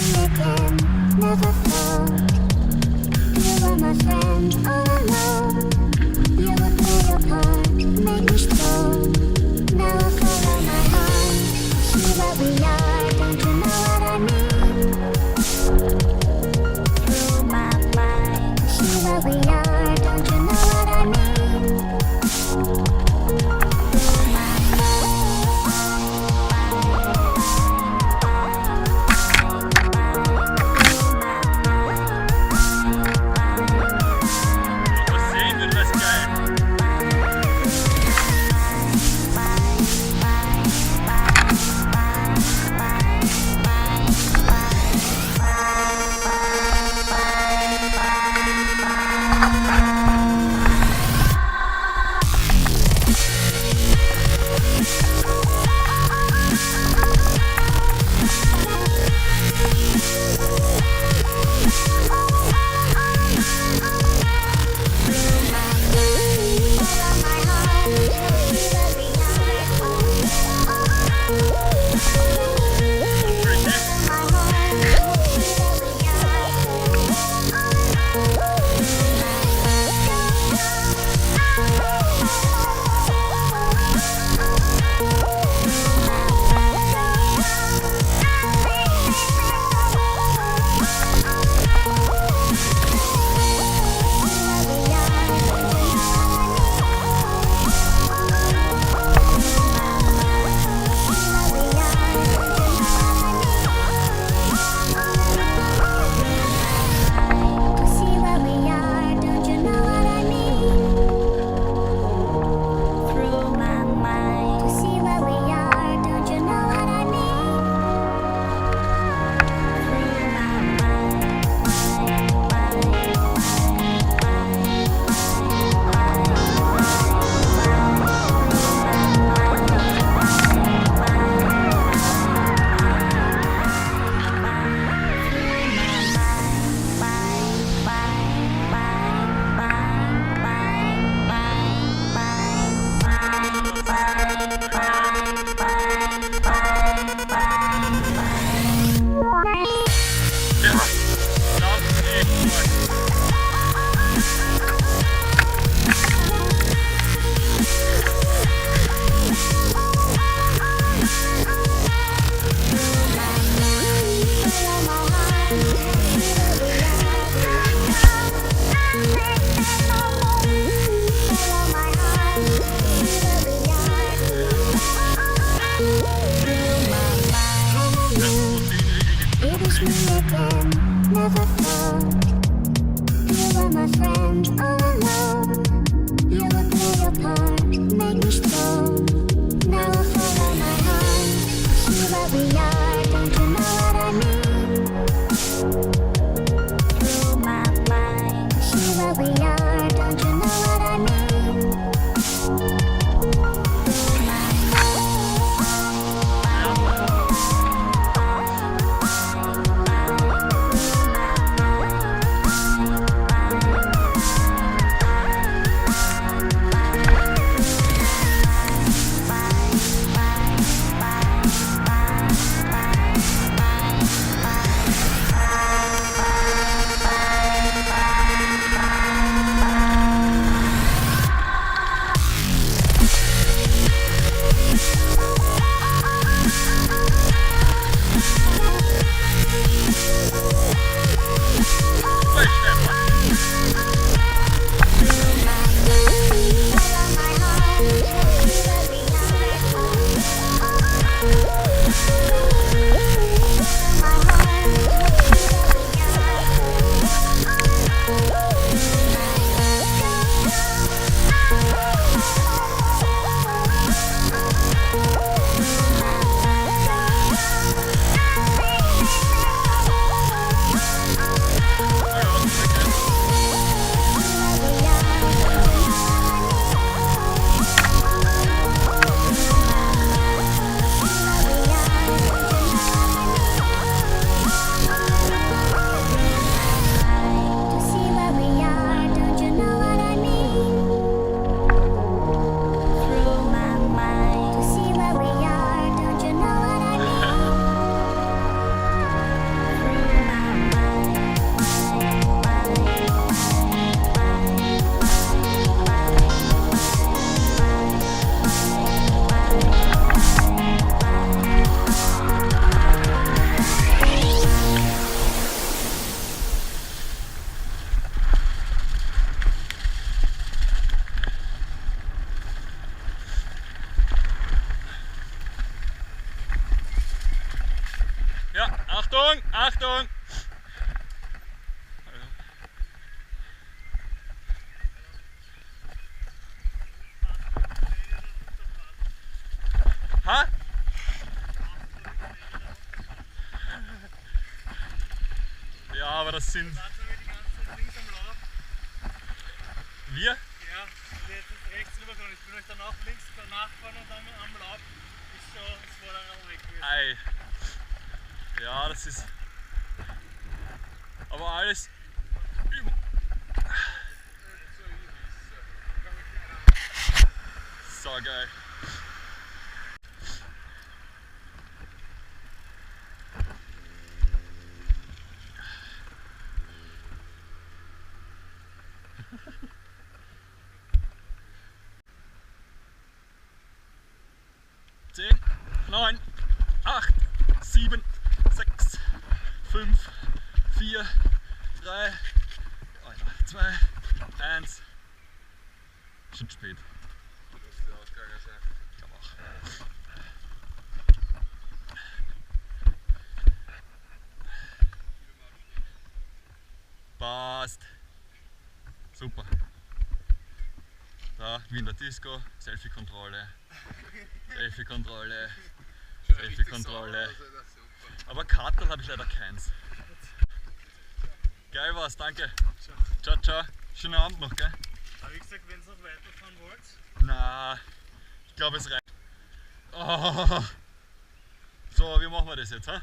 me again, never thought you were my friend all alone. You would play your part, make me strong. Now I follow my heart, see where we are, don't you know what I mean? Through my mind, see where we are, don't you know what I mean? Through my aber das sind. Warte mal die ganze Zeit links am Lauf. Wir? Ja, jetzt ist rechts rübergegangen. Ich bin euch danach links nachgefahren und dann am Lauf ist so das Vorderrad weg gewesen. Ei. Ja, das ist. Aber alles. So geil. Zehn, 9, 8, 7, 6, 5, 4, 3, 2, 1. Schon spät. Müsste ausgegangen sein. Ich glaube auch. Passt. Super. Da, Wiener Disco, Selfie-Kontrolle. Selfie-Kontrolle. Selfie-Kontrolle. Aber Kartel habe ich leider keins. Geil war's, danke. Ciao, ciao. Schönen Abend noch, gell? Aber wie gesagt, wenn ihr noch weiterfahren wollt, Na, ich glaube es reicht. Oh. So, wie machen wir das jetzt, hä?